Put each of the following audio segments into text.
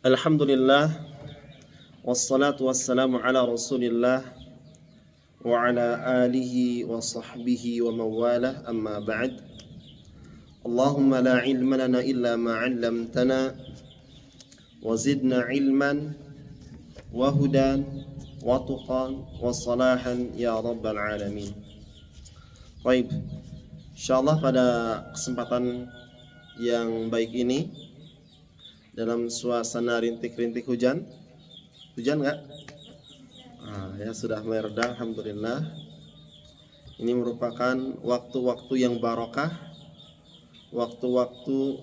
Alhamdulillah wassalatu wassalamu ala Rasulillah wa ala alihi wa sahbihi wa mawalah, amma ba'd. Allahumma la ilma lana illa ma 'allamtana wa zidna ilman wa hudan wa tuqan wa salahan ya rabbal alamin. Baik, insyaallah pada kesempatan yang baik ini, dalam suasana rintik-rintik hujan nggak? Ya sudah mereda, alhamdulillah. Ini merupakan waktu-waktu yang barokah, waktu-waktu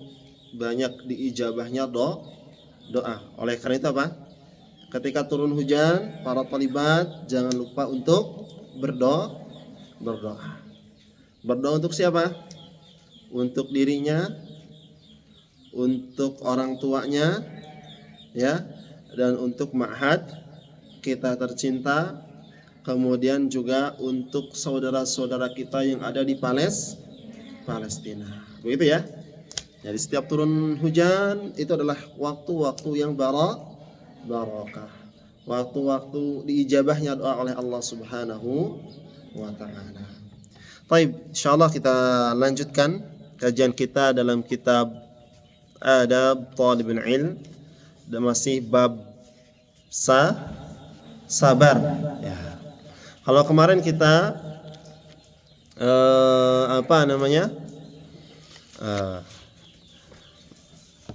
banyak diijabahnya doa. Oleh karena itu apa? Ketika turun hujan, para thalibat jangan lupa untuk berdoa. Berdoa untuk siapa? Untuk dirinya, untuk orang tuanya, ya, dan untuk ma'had kita tercinta, kemudian juga untuk saudara-saudara kita yang ada di Palestina. Begitu ya. Jadi setiap turun hujan itu adalah waktu-waktu yang barakah. Waktu-waktu diijabahnya doa oleh Allah Subhanahu wa taala. Baik, insyaallah kita lanjutkan kajian kita dalam kitab Adab Talibul Ilm, dan masih bab sabar. Ya. Kalau kemarin kita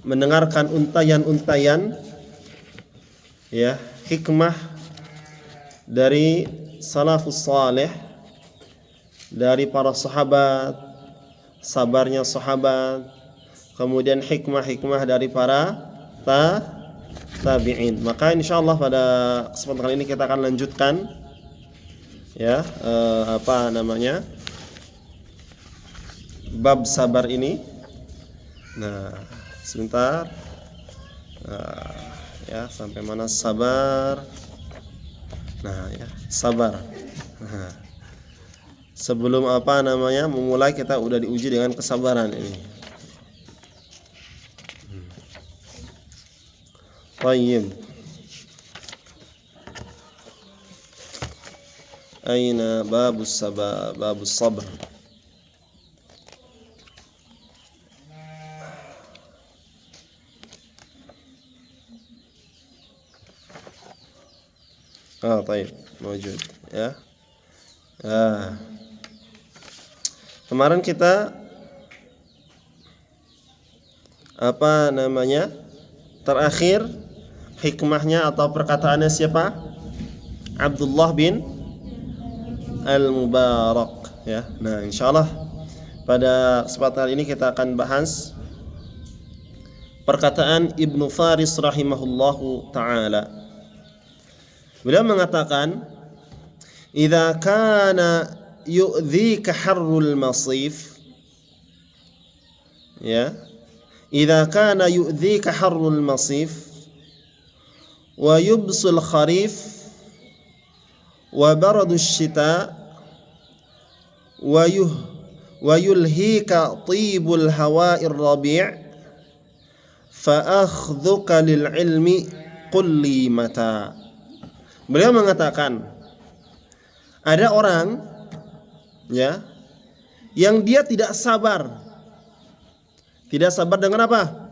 mendengarkan untayan-untayan, ya, hikmah dari salafus saleh, dari para sahabat, sabarnya sahabat, kemudian hikmah-hikmah dari para tabi'in. Maka insyaallah pada kesempatan kali ini kita akan lanjutkan, ya, bab sabar ini. Nah, sebentar. Ya, sampai mana sabar? Nah, ya, sabar. Nah, sebelum memulai kita udah diuji dengan kesabaran ini. Tayyib. Aina babus sabr. Tayyib, mawjud, ya. Kemarin kita terakhir hikmahnya atau perkataannya siapa? Abdullah bin Al-Mubarak, ya. Nah, insyaallah pada kesempatan ini kita akan bahas perkataan Ibnu Faris rahimahullahu taala. Beliau mengatakan, "Idza kana yu'dhika harrul masif." Ya. "Idza kana yu'dhika harrul masif wa yubsul kharif wa baradus syita wa yulhika tibul hawa'ir rabi' fa akhdhuka lil ilmi qulli mata." Beliau mengatakan, ada orang, ya, yang dia tidak sabar. Tidak sabar dengan apa?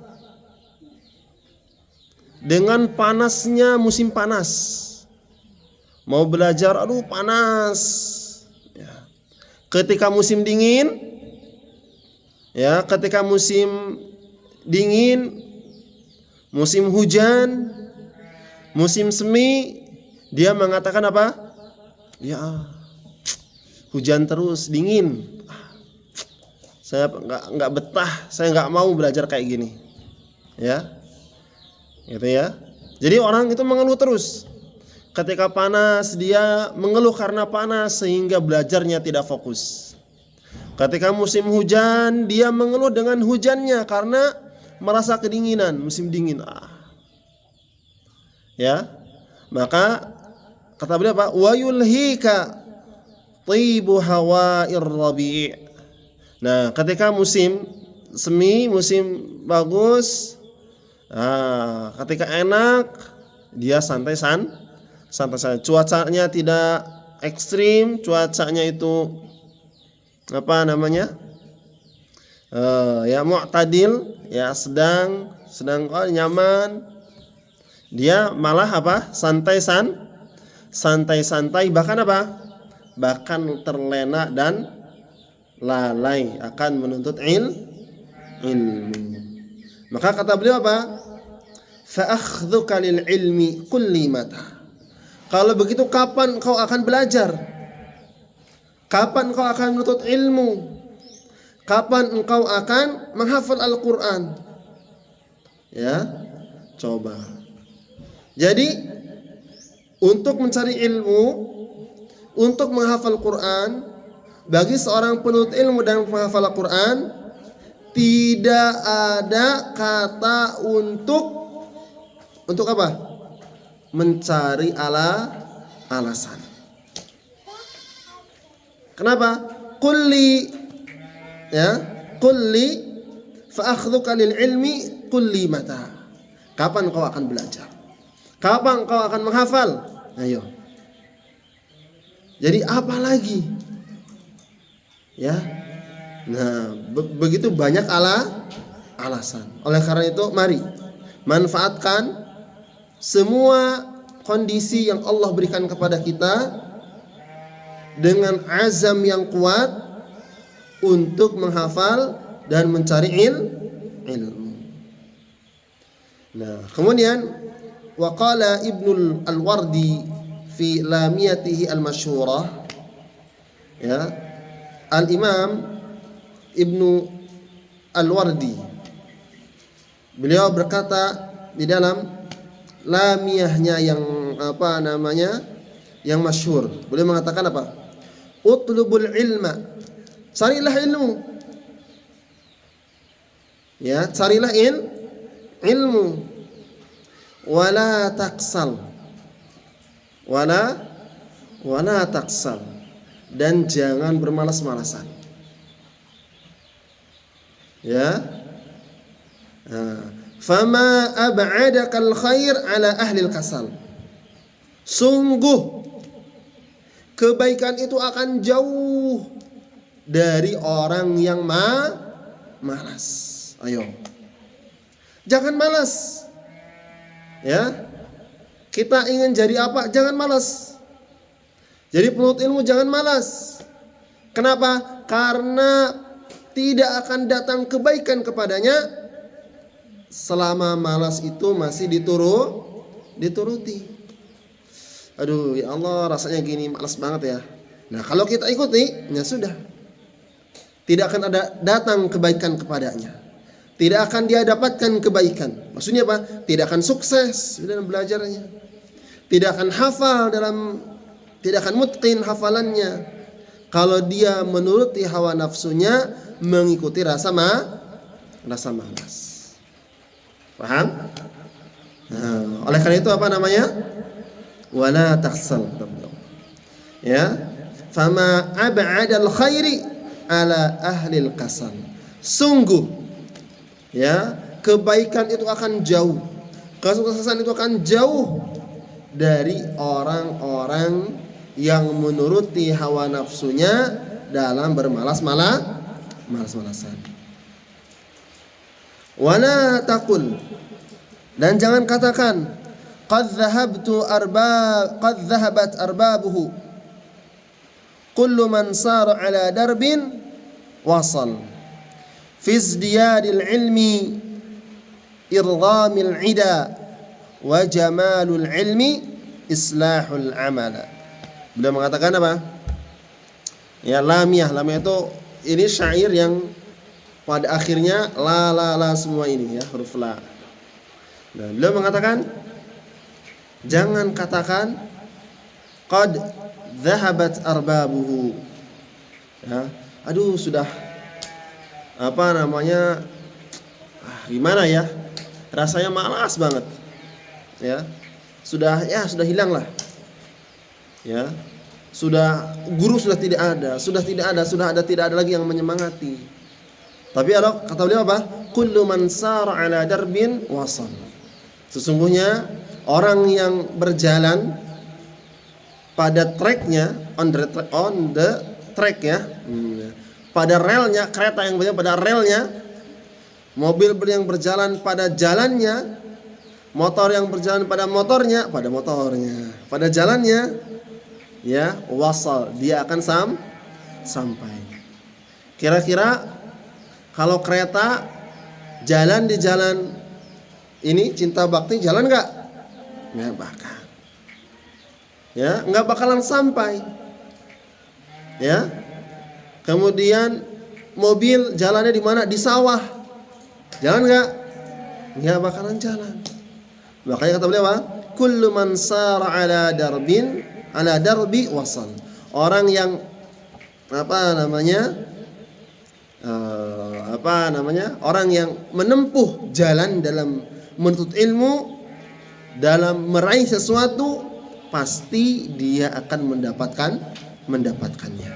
Dengan panasnya musim panas. Mau belajar, aduh panas. Ya. Ketika musim dingin, ya, ketika musim dingin, musim hujan, musim semi, dia mengatakan apa? Ya, hujan terus, dingin. Saya nggak betah, saya nggak mau belajar kayak gini, ya, gitu ya. Jadi orang itu mengeluh terus. Ketika panas dia mengeluh karena panas sehingga belajarnya tidak fokus. Ketika musim hujan dia mengeluh dengan hujannya karena merasa kedinginan, musim dingin. Ya, maka kata beliau apa? Wa yulhika tibu hawa'ir rabi'. Nah, ketika musim semi, musim bagus, Ketika enak dia santai saja. Cuacanya tidak ekstrim, cuacanya itu ya mu'tadil, ya sedang nyaman. Dia malah santai-santai, bahkan terlena dan lalai akan menuntut ilmu. Maka kata beliau fa akhdhuka lil ilmi kulli mata. Kalau begitu kapan kau akan belajar? Kapan kau akan menuntut ilmu? Kapan engkau akan menghafal Al-Qur'an? Ya, coba. Jadi untuk mencari ilmu, untuk menghafal Quran, bagi seorang penuntut ilmu dan menghafal Al-Quran, tidak ada kata untuk apa? Mencari alasan. Kenapa? Qulli fa akhdhuka lil ilmi kulli mata. Kapan kau akan belajar? Kapan kau akan menghafal? Ayo. Jadi apa lagi? Ya. Nah, begitu banyak alasan. Oleh karena itu, mari manfaatkan semua kondisi yang Allah berikan kepada kita dengan azam yang kuat untuk menghafal dan mencari ilmu. Nah, kemudian waqala Ibnu Al-Wardi fi lamiyatihi al-masyhurah, ya, Al-Imam Ibnu Al-Wardi beliau berkata di dalam lamiyahnya yang masyhur, beliau mengatakan utlubul ilma, carilah ilmu, ya, carilah ilmu, wala taksal, dan jangan bermalas-malasan, ya. Fama ab'adakal khair ala ahli kasal, sungguh kebaikan itu akan jauh dari orang yang malas. Ayo, jangan malas, ya. Kita ingin jadi apa? Jangan malas. Jadi penuntut ilmu jangan malas. Kenapa? Karena tidak akan datang kebaikan kepadanya selama malas itu masih dituruti. Aduh, ya Allah, rasanya gini, malas banget ya. Nah, kalau kita ikuti, ya sudah. Tidak akan ada datang kebaikan kepadanya. Tidak akan dia dapatkan kebaikan. Maksudnya apa? Tidak akan sukses dalam belajarnya. Tidak akan hafal tidak akan mutqin hafalannya. Kalau dia menuruti hawa nafsunya, mengikuti rasa malas. Paham? Nah, oleh karena itu wala taksal. Ya. Fama ab'adal khairi ala ahlil kasal. Sungguh, ya, kebaikan itu akan jauh, kesuksesan itu akan jauh dari orang-orang yang menuruti hawa nafsunya dalam bermalas-malasan. Wala taqul, dan jangan katakan qad dhahabat arbabuhu, kullu man sara ala darbin wasal, fi izdiyadil ilmi irghamil ida wa jamalul ilmi islahul amala. Beliau mengatakan apa? Ya, lamiyah itu ini syair yang pada akhirnya la semua ini, ya, huruf la. Dan beliau mengatakan jangan katakan qad dhahabat arbabuhu, ya, aduh sudah gimana ya, rasanya malas banget, ya, sudah hilang lah, ya, guru sudah tidak ada lagi yang menyemangati. Tapi kata beliau apa? kullu man sara ala darbin wasal. Sesungguhnya orang yang berjalan pada treknya, on the track ya, pada relnya, kereta yang berjalan pada relnya, mobil yang berjalan pada jalannya, motor yang berjalan pada motornya, pada jalannya, ya, wasal, dia akan sampai. Kira-kira kalau kereta jalan di jalan ini, cinta bakti, jalan nggak? Nggak bakal. Ya, nggak bakalan sampai. Ya. Kemudian mobil jalannya di mana? Di sawah. Jalan nggak? Nggak bakalan jalan. Makanya kata beliau apa? Kullu man sara ala darbi wasal. Orang yang orang yang menempuh jalan dalam menuntut ilmu, dalam meraih sesuatu, pasti dia akan mendapatkannya.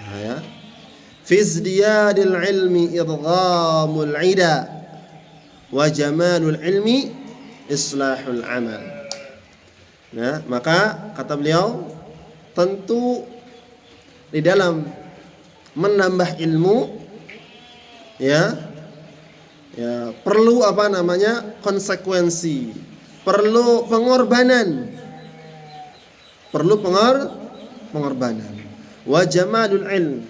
Nah, ya. Fi izdiyadil ilmi idghamul ida wa jamalul ilmi islahul amal. Nah, maka kata beliau, tentu di dalam menambah ilmu ya perlu konsekuensi, perlu pengorbanan. Wa jamalul ilm,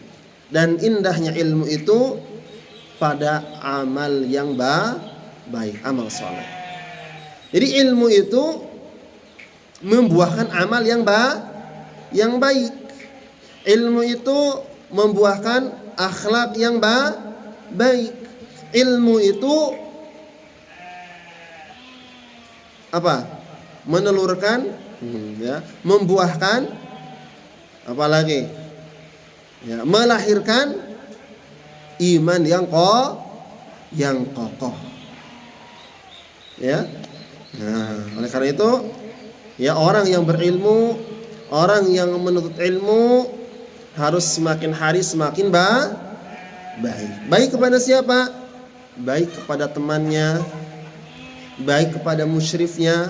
dan indahnya ilmu itu pada amal yang baik, amal saleh. Jadi ilmu itu membuahkan amal yang baik. Ilmu itu membuahkan akhlak yang baik. Ilmu itu menelurkan, membuahkan apalagi, melahirkan iman yang kokoh. Ya. Nah, oleh karena itu, ya, orang yang berilmu, orang yang menuntut ilmu harus semakin hari semakin baik. Baik kepada siapa? Baik kepada temannya, baik kepada musyrifnya,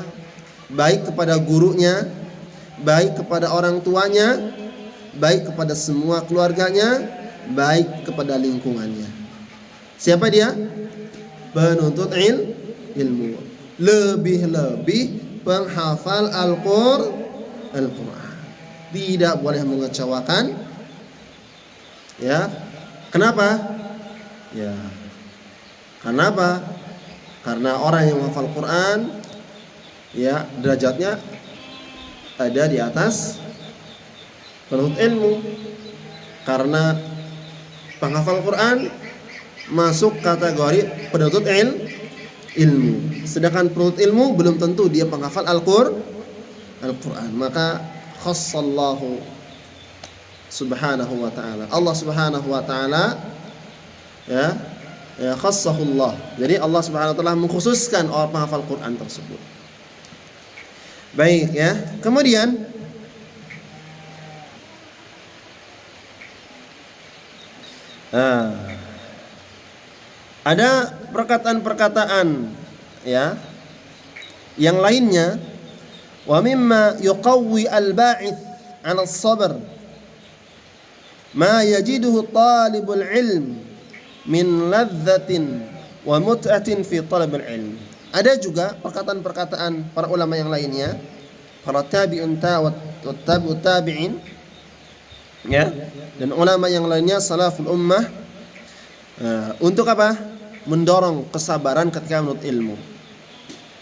baik kepada gurunya, baik kepada orang tuanya, baik kepada semua keluarganya, baik kepada lingkungannya. Siapa dia? Penuntut ilmu. Lebih-lebih penghafal Al-Quran. Tidak boleh mengecewakan. Ya. Kenapa? Ya. Kenapa? Karena orang yang menghafal Quran, ya, derajatnya ada di atas penuntut ilmu. Karena penghafal Quran masuk kategori penuntut ilmu. Sedangkan penuntut ilmu belum tentu dia penghafal Al-Quran. Maka khassallahu subhanahu wa ta'ala, Allah subhanahu wa ta'ala ya khassahullah. Jadi Allah subhanahu wa ta'ala mengkhususkan orang penghafal Quran tersebut. Baik, ya. Kemudian ada perkataan-perkataan, ya, yang lainnya. Wa mimma yuqawwi al-ba'ith 'ala as-sabr ma yajiduhu talibul ilm min ladzatin wa mut'atin fi talabil ilm. Ada juga perkataan-perkataan para ulama yang lainnya, para tabi'un tabi'in, ya, dan ulama yang lainnya salaful ummah, untuk apa? Mendorong kesabaran ketika menuntut ilmu.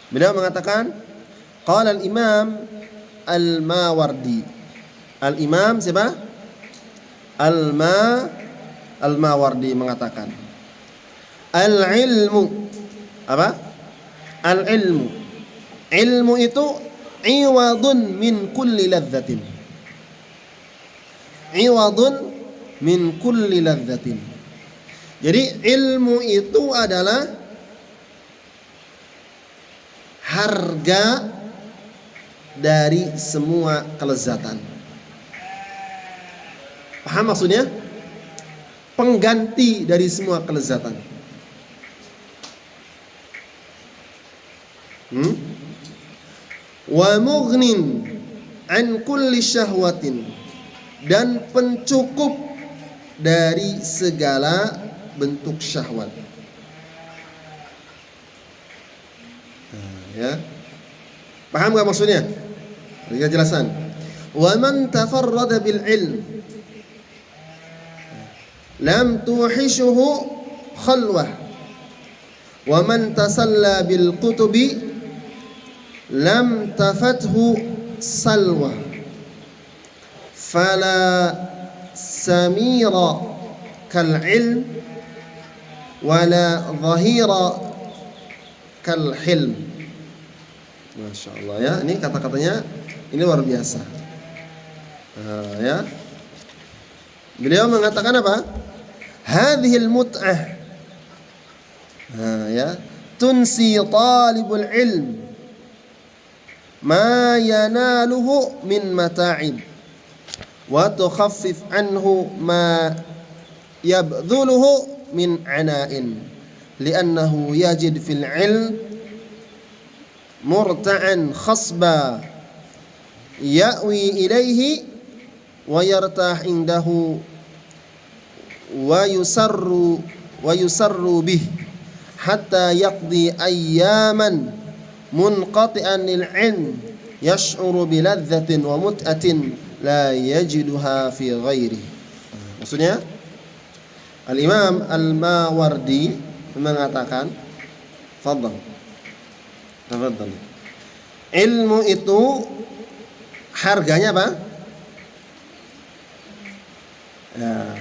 Beliau mengatakan, qala al-imam al-Mawardi. Al-imam siapa? Al-Mawardi mengatakan, al-ilmu apa? Al-ilmu, ilmu itu iwadun min kulli ladzatin. Iwadun min kulli ladzatin. Jadi ilmu itu adalah harga dari semua kelezatan. Paham maksudnya? pengganti dari semua kelezatan. Wa mughnin an kulli syahwatin, dan pencukup dari segala bentuk syahwat. Ya. Paham gak maksudnya? Berikan jelasan. Wa man tafarrada bil ilm lam tuhishuhu khalwah, wa man tasalla bil kutubi lam tafathu salwa, fala samira kal ilm wala zahira kal hilm. Masya Allah ya, ini kata-katanya ini luar biasa. Ya, beliau mengatakan apa? Hadhil mut'ah, ya, tunsi talibul ilm ma yanaluhu min mata'ib wa tukhaffif anhu ma yabdhuluhu min ana'in, li'annahu yajid fil ilm murta'an khasba ya'wi ilaihi wa yartah indahu wa yusarru bih hatta yaqdi ayyaman munqati'an lil ilm yash'uru bi ladzatin wa mut'atin la yajiduha fi ghairi. Maksudnya Al-Imam Al-Mawardi mengatakan, tafadhal, ilmu itu harganya apa? Ya,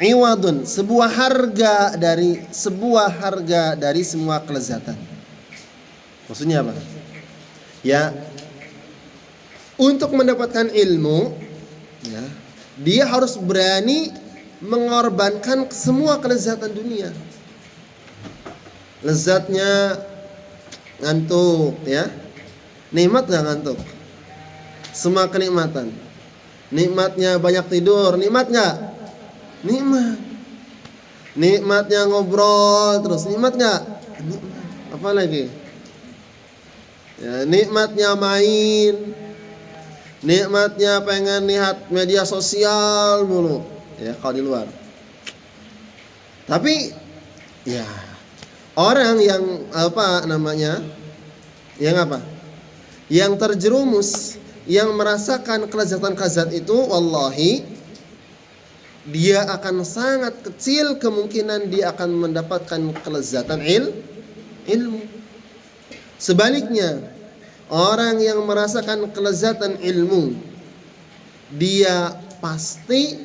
iwadun, sebuah harga dari semua kelezatan. Maksudnya apa? Ya, untuk mendapatkan ilmu, ya, dia harus berani mengorbankan semua kelezatan dunia. Lezatnya ngantuk, ya. Nikmat nggak ngantuk? Semua kenikmatan. Nikmatnya banyak tidur, nikmat nggak? Nikmat. Nikmatnya ngobrol terus, nikmat nggak? Nikmat. Apa lagi? Ya, nikmatnya main, nikmatnya pengen lihat media sosial mulu, ya kalau di luar. Tapi, ya orang yang yang terjerumus, yang merasakan kelezatan-kelezatan itu, wallahi dia akan sangat kecil kemungkinan dia akan mendapatkan kelezatan ilmu. Sebaliknya, orang yang merasakan kelezatan ilmu, dia pasti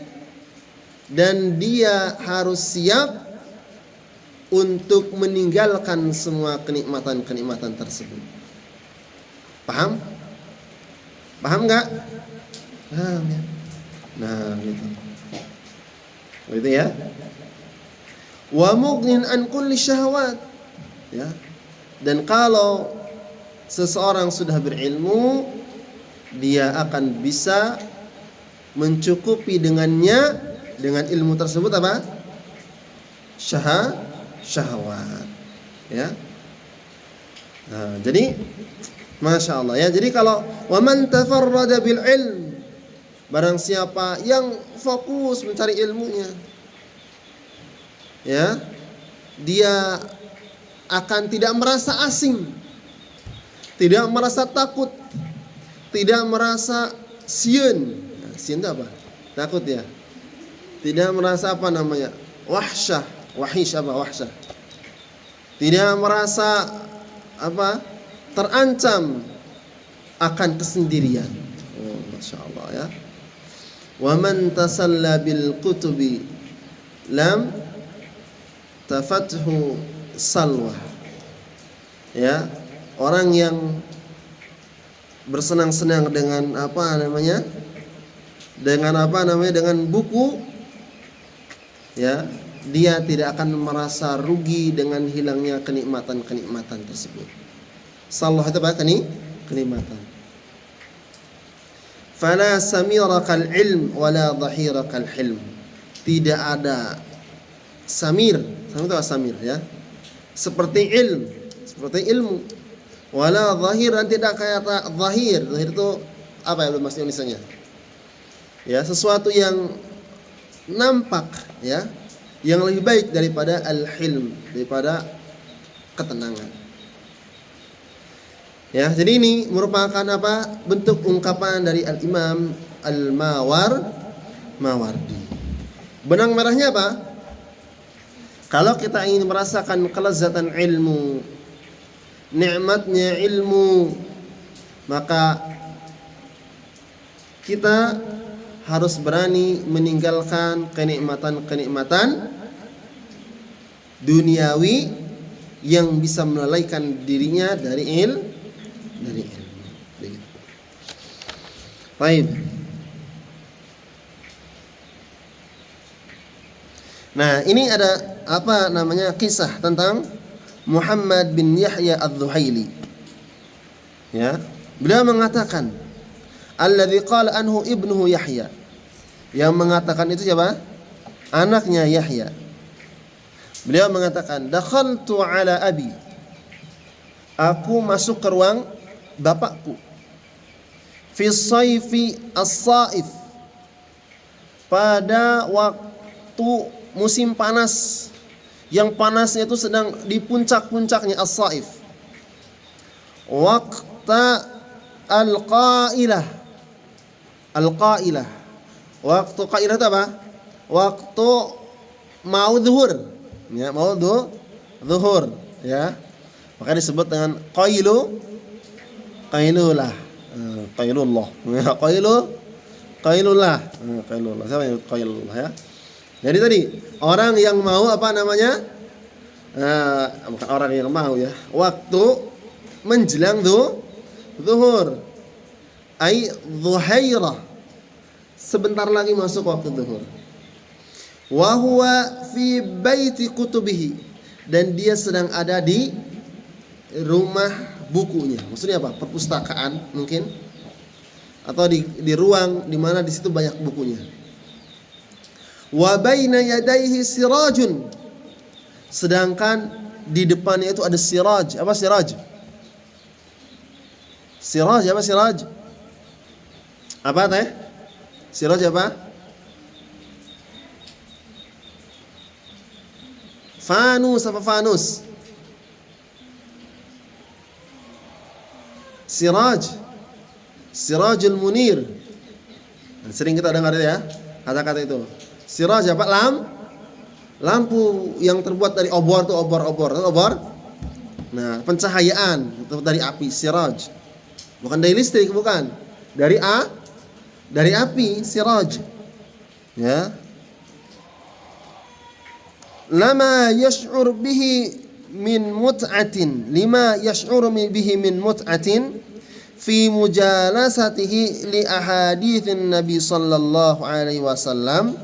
dan dia harus siap untuk meninggalkan semua kenikmatan-kenikmatan tersebut. Paham? Paham nggak? Paham ya? Nah, gitu. Gitu ya. Wa mughnin an kulli syahwat. Ya. Dan kalau seseorang sudah berilmu, dia akan bisa mencukupi dengan ilmu tersebut apa? Syahwat. Ya. Nah, jadi Masya Allah ya. Jadi kalau wa man tafarrada bil ilm, barang siapa yang fokus mencari ilmunya, ya, dia akan tidak merasa asing, tidak merasa takut, tidak merasa sieun. Sieun itu apa? Takut ya. Tidak merasa wahsyah. Tidak merasa terancam akan kesendirian. Oh, Masya Allah ya. Wa man tasalla bil kutubi lam tafathu salwa. Ya, orang yang bersenang-senang dengan dengan buku, ya, dia tidak akan merasa rugi dengan hilangnya kenikmatan-kenikmatan tersebut. Sallah itu apa? Kenikmatan. Fala samira kal ilm wala dhahira kal hilm. Tidak ada Samir. Samir itu samir ya. Seperti ilmu. Wala zahir, dan tidak kayak zahir. Zahir itu apa ya bahasa Indonesianya? Ya, sesuatu yang nampak ya, yang lebih baik daripada al-hilm, daripada ketenangan. Ya, jadi ini merupakan apa? Bentuk ungkapan dari Al-Imam Mawardi. Benang merahnya apa? Kalau kita ingin merasakan kelezatan ilmu, nikmatnya ilmu, maka kita harus berani meninggalkan kenikmatan-kenikmatan duniawi yang bisa melalaikan dirinya dari ilmu. Begitu. Baik. Nah, ini ada apa namanya kisah tentang Muhammad bin Yahya Adz-Dzuhaili. Ya, beliau mengatakan, alladzi qala anhu ibnuhu Yahya. Yang mengatakan itu siapa? Anaknya Yahya. Beliau mengatakan, dakhaltu ala abi. Aku masuk ke ruang bapakku. Fi sayfi as-saif. Pada waktu musim panas, yang panasnya itu sedang di puncak-puncaknya as-saif. Waqta al-qailah. Al-qailah. Waktu qailah itu apa? Waktu mau zuhur. Ya, mau zuhur, ya. Maka disebut dengan qailulah. Qailullah. Qailullah. Siapa yang qailullah ya? Jadi tadi orang yang mau apa namanya? Bukan orang yang mau ya. Waktu menjelang zuhur. Ai dhuhairah. Sebentar lagi masuk waktu zuhur. Wa huwa fi baiti kutubihi, dan dia sedang ada di rumah bukunya. Maksudnya apa? Perpustakaan mungkin, atau di ruang di mana di situ banyak bukunya. Wa baina yadayhi sirajun, sedangkan di depannya itu ada siraj. Apa siraj? Siraj apa siraj? Apa teh? Siraj apa? Fanus apa fanus? Siraj. Sirajul munir. Sering kita dengar ya kata-kata itu. Siraj apa? Lampu yang terbuat dari obor tuh, obor. Nah, pencahayaan itu dari api, siraj. Bukan dari listrik, bukan. Dari api, siraj. Ya. Lima yash'ur bihi min mut'atin fi mujalasatihi li ahaditsin Nabi sallallahu alaihi wasallam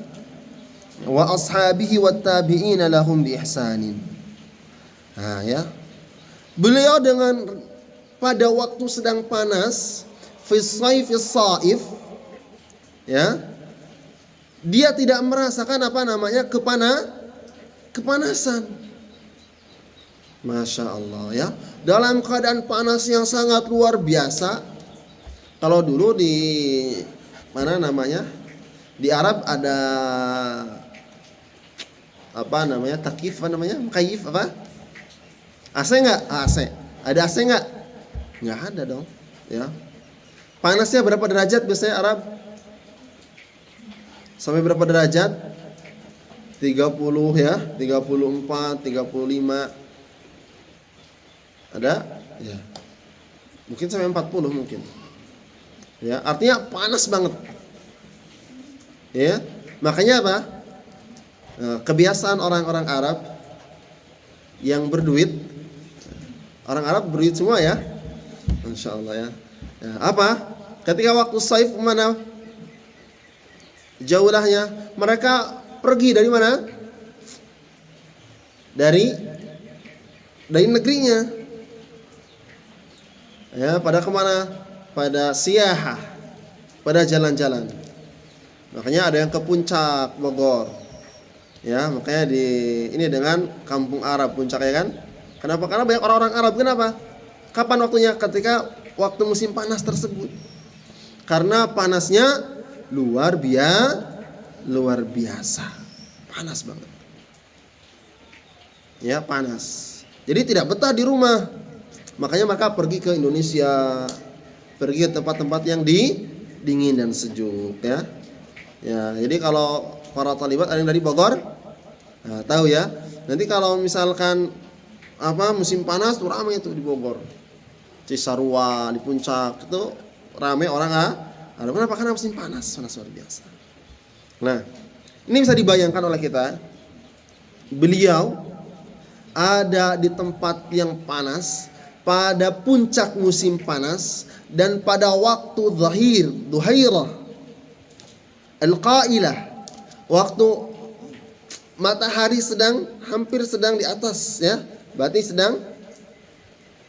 wa ashabihi wat tabi'ina lahum bi ihsanin. Nah, ya. Beliau dengan pada waktu sedang panas, fi sayfis saif, ya. Dia tidak merasakan apa namanya kepanasan. Masya Allah ya. Dalam keadaan panas yang sangat luar biasa. Kalau dulu di mana namanya? Di Arab ada apa namanya? Takif apa namanya? Mukayif apa? AC enggak? AC. Ada AC enggak? Enggak ada dong, ya. Panasnya berapa derajat biasanya Arab? Sampai berapa derajat? 30 ya, 34, 35. Ada? Ya. Mungkin sampai 40 mungkin. Ya, artinya panas banget. Ya. Makanya apa? Kebiasaan orang-orang Arab yang berduit. Orang Arab berduit semua ya. Insyaallah ya. Ya, apa? Ketika waktu saif mana? Jaulahnya mereka pergi dari mana? Dari negerinya. Ya, pada kemana? Pada siyahah, pada jalan-jalan. Makanya ada yang ke puncak Bogor, Ya, makanya ini dengan kampung Arab puncaknya kan. Kenapa? Karena banyak orang-orang Arab. Kenapa? Kapan waktunya? Ketika waktu musim panas tersebut. Karena panasnya luar biasa. Panas banget. Ya, panas. Jadi tidak betah di rumah. Makanya mereka pergi ke Indonesia. Pergi ke tempat-tempat yang dingin dan sejuk ya. Ya, jadi kalau para talibat ada yang dari Bogor, nah, tahu ya. Nanti kalau misalkan musim panas tuh ramai itu di Bogor, Cisarua, di puncak itu ramai orang ada. Kenapa? Karena musim panas luar biasa. Nah, ini bisa dibayangkan oleh kita. Beliau ada di tempat yang panas pada puncak musim panas dan pada waktu duhairah al-qailah, waktu matahari hampir sedang di atas ya, berarti sedang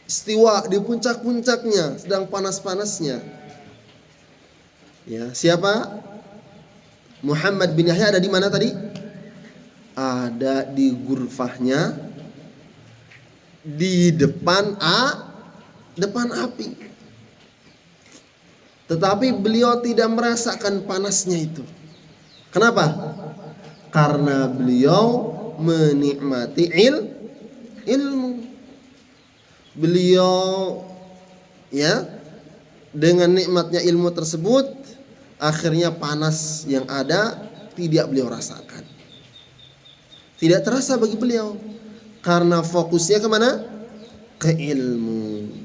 istiwa di puncak-puncaknya, sedang panas-panasnya. Ya, siapa? Muhammad bin Yahya ada di mana tadi? Ada di gurfahnya di depan api. Tetapi beliau tidak merasakan panasnya itu. Kenapa? Karena beliau menikmati ilmu. Beliau ya dengan nikmatnya ilmu tersebut, akhirnya panas yang ada tidak beliau rasakan. Tidak terasa bagi beliau. Karena fokusnya kemana? Ke ilmu.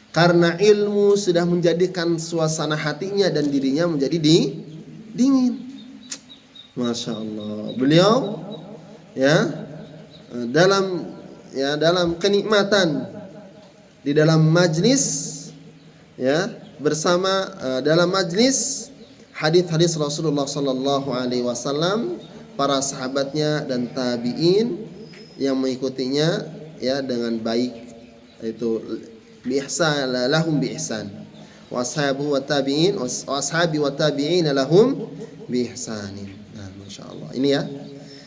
Karena ilmu sudah menjadikan suasana hatinya dan dirinya menjadi dingin. Masya Allah. Beliau dalam kenikmatan di dalam majlis bersama dalam majlis hadis-hadis Rasulullah sallallahu alaihi wasallam, para sahabatnya dan tabi'in yang mengikutinya dengan baik, yaitu lahum bi ihsan wa ashabu wa tabi'in wa ashabi wa tabi'in lahum bi ihsanin. Nah, masyaallah. Ini ya.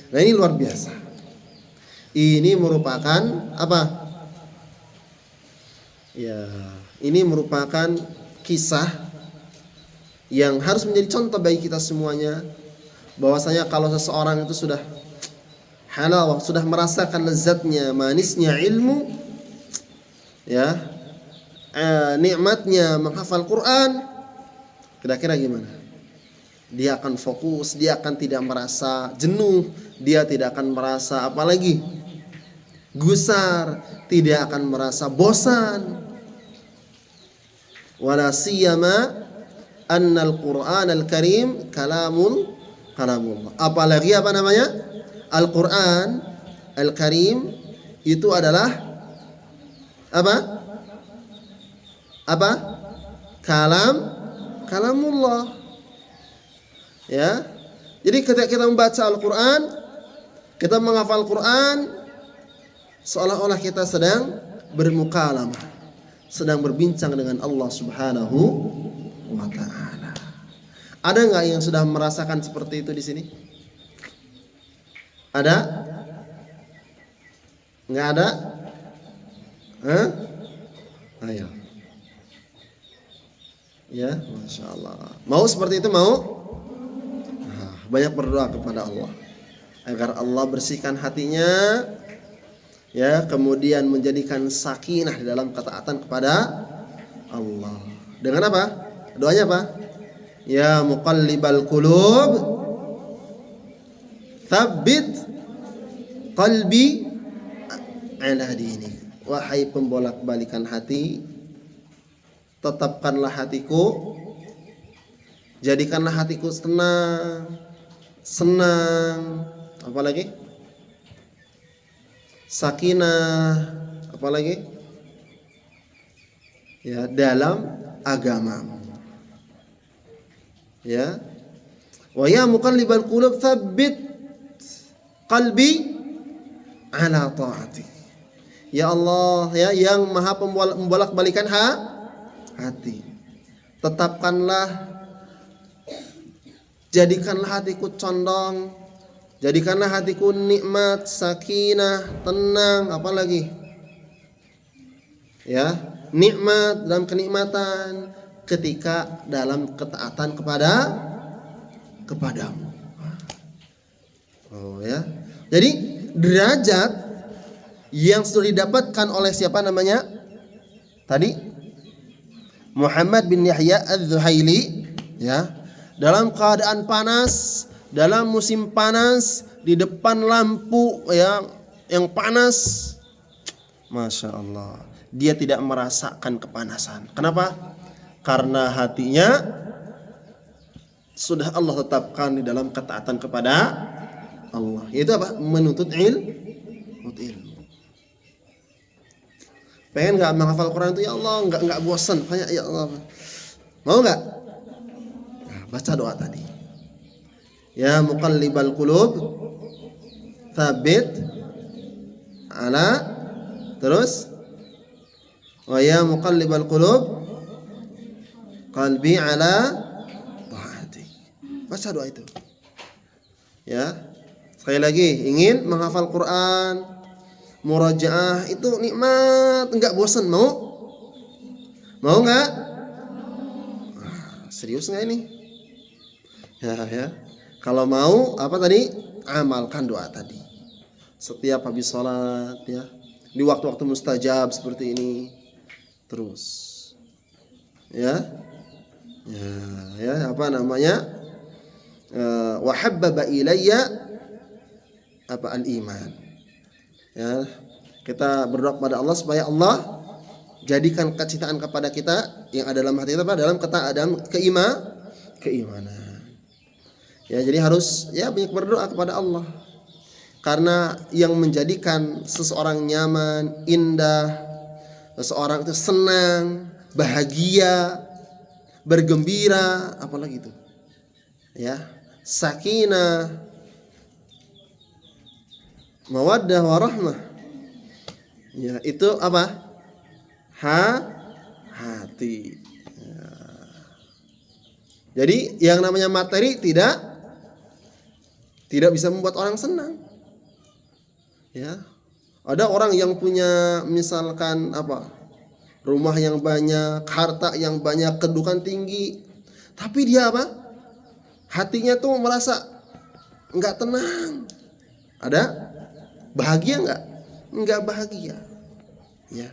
Nah, ini luar biasa. Ini merupakan apa? Ya, ini merupakan kisah yang harus menjadi contoh bagi kita semuanya, bahwasanya kalau seseorang itu sudah halal, sudah merasakan lezatnya, manisnya ilmu, nikmatnya menghafal Quran, kira-kira gimana? Dia akan fokus, dia akan tidak merasa jenuh, dia tidak akan merasa apalagi gusar, tidak akan merasa bosan. Wala siyama annal Qur'an al-Karim kalamullah. Apalagi Al-Quran Al-Karim itu adalah kalamullah. Ya. Jadi ketika kita membaca Al-Quran, kita menghafal Quran, seolah-olah kita sedang bermukalamah, sedang berbincang dengan Allah Subhanahu wa ta'ala. Ada nggak yang sudah merasakan seperti itu di sini? Ada? Nggak ada? Ayo. Ya, Masya Allah. Mau seperti itu mau? Banyak berdoa kepada Allah agar Allah bersihkan hatinya, kemudian menjadikan sakinah di dalam ketaatan kepada Allah. Dengan apa? Doanya apa? Ya muqallibal qulub, tsabbit qalbi ala dinik. Wahai pembolak-balikan hati, tetapkanlah hatiku, jadikanlah hatiku senang, apalagi sakinah, apalagi dalam agamamu. Wa ya muqallibal qulub tsabbit qalbi ala ta'atik. Ya Allah, yang maha membolak-balikan hati, tetapkanlah, jadikanlah hatiku condong Jadikanlah hatiku nikmat, sakinah, tenang, apalagi? Ya, nikmat dalam kenikmatan ketika dalam ketaatan kepadamu. Oh ya. Jadi derajat yang sudah didapatkan oleh siapa namanya? Tadi Muhammad bin Yahya Az-Zuhaili, ya. Dalam keadaan panas, dalam musim panas, di depan lampu yang panas, Masya Allah, dia tidak merasakan kepanasan. Kenapa? Karena hatinya sudah Allah tetapkan di dalam ketaatan kepada Allah. Yaitu apa? Menuntut ilmu. Pengen nggak menghafal Quran itu? Ya Allah, nggak bosan. Kayak ya Allah, mau nggak? Nah, baca doa tadi. Ya muqallibal qulub, tsabbit ala, terus wa ya muqallibal qulub, qalbi ala taati. Baca doa itu. Ya. Sekali lagi, ingin menghafal Quran, murajaah itu nikmat, enggak bosan, mau? Mau enggak? Serius enggak ini? Ya. Kalau mau, apa tadi? Amalkan doa tadi. Setiap habis sholat, ya, di waktu-waktu mustajab seperti ini, terus, ya, apa namanya? Wa habbaba ilayya apa al-iman. Ya, kita berdoa kepada Allah supaya Allah jadikan kecintaan kepada kita yang ada dalam hati kita dalam keimanan. Ya, jadi harus banyak berdoa kepada Allah. Karena yang menjadikan seseorang nyaman, indah, seseorang itu senang, bahagia, bergembira, apalagi itu? Ya, sakinah, mawaddah warahmah. Ya, itu apa? Hati. Ya. Jadi yang namanya materi tidak bisa membuat orang senang. Ya. Ada orang yang punya misalkan rumah yang banyak, harta yang banyak, kedudukan tinggi, tapi dia hatinya tuh merasa enggak tenang. Ada? Bahagia enggak? Enggak bahagia. Ya.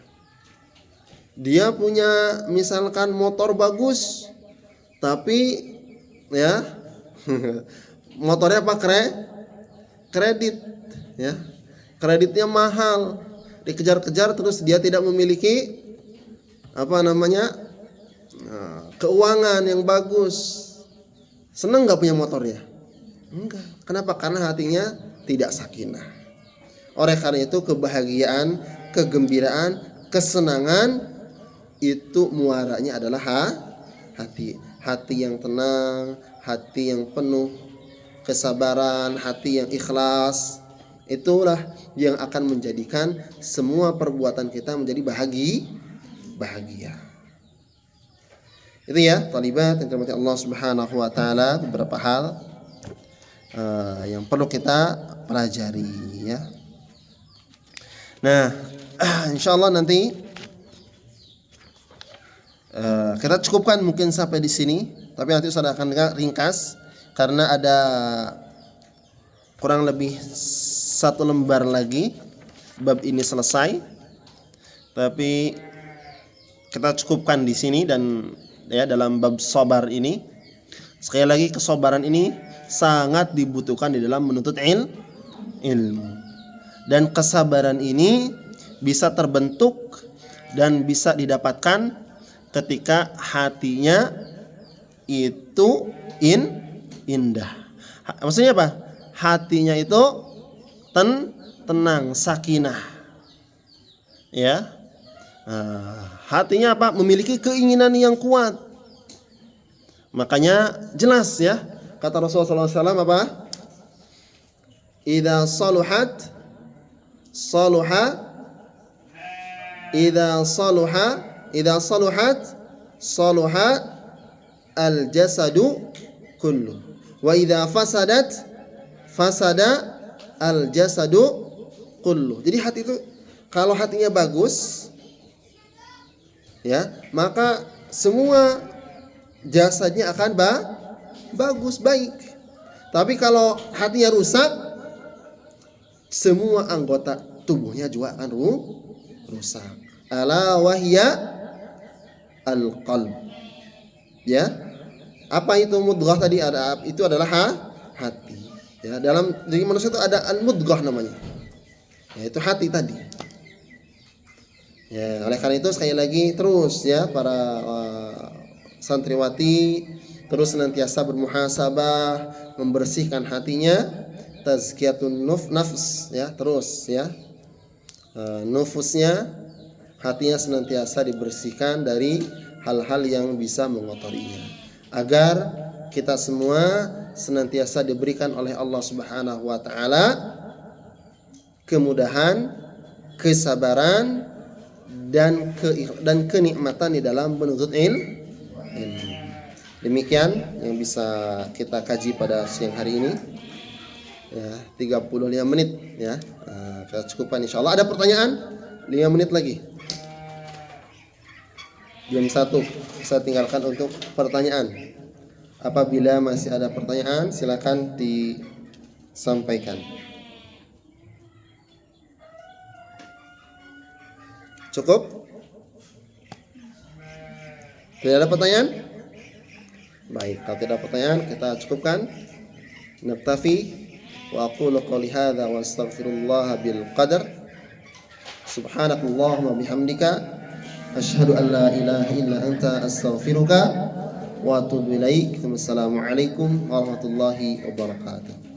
Dia punya misalkan motor bagus, tapi ya motornya kredit, ya. Kreditnya mahal, dikejar-kejar terus dia tidak memiliki keuangan yang bagus. Senang nggak punya motornya? Enggak. Kenapa? Karena hatinya tidak sakinah. Oleh karena itu kebahagiaan, kegembiraan, kesenangan itu muaranya adalah hati. Hati yang tenang, hati yang penuh kesabaran, hati yang ikhlas. Itulah yang akan menjadikan semua perbuatan kita menjadi bahagia. Itu ya, talibat yang dirahmati Allah Subhanahu wa taala, beberapa hal yang perlu kita pelajari, ya. Nah, insyaallah nanti kita cukupkan mungkin sampai di sini, tapi nanti saya akan ringkas karena ada kurang lebih 1 lembar lagi bab ini selesai. Tapi kita cukupkan di sini dan ya dalam bab sabar ini. Sekali lagi, kesabaran ini sangat dibutuhkan di dalam menuntut ilmu. Dan kesabaran ini bisa terbentuk dan bisa didapatkan ketika hatinya itu indah. Maksudnya apa? Hatinya itu tenang, sakinah. Ya. Hatinya apa? Memiliki keinginan yang kuat. Makanya jelas ya, kata Rasulullah SAW apa? Idza saluhat saluha al jasadu kullu wa idza fasada al jasadu kullu. Jadi hati itu kalau hatinya bagus ya, maka semua jasadnya akan bagus, baik. Tapi kalau hatinya rusak, semua anggota tubuhnya juga akan rusak. Ala wahya al-qalb. Ya. Apa itu mudghah tadi? Itu adalah hati. Ya, dalam diri manusia itu ada al-mudghah namanya. Yaitu hati tadi. Ya, oleh karena itu sekali lagi terus ya para santriwati terus senantiasa bermuhasabah, membersihkan hatinya, tazkiyatun nafs ya, terus ya. Nufusnya, hatinya senantiasa dibersihkan dari hal-hal yang bisa mengotorinya. Agar kita semua senantiasa diberikan oleh Allah Subhanahu wa taala kemudahan, kesabaran dan kenikmatan di dalam menuntut ilmu. Demikian yang bisa kita kaji pada siang hari ini. Ya, 35 menit ya. Kita cukupkan insyaallah. Ada pertanyaan? 5 menit lagi. Jam 1 saya tinggalkan untuk pertanyaan. Apabila masih ada pertanyaan silakan disampaikan. Cukup? Tidak ada pertanyaan? Baik, kalau tidak ada pertanyaan kita cukupkan. Naktafi wa aqulu qouli hadza wa astaghfirullah bil qadar. Subhanakallahumma bihamdika asyhadu an la ilaha illa anta astaghfiruka wa atubu ilaik. Wassalamualaikum warahmatullahi wabarakatuh.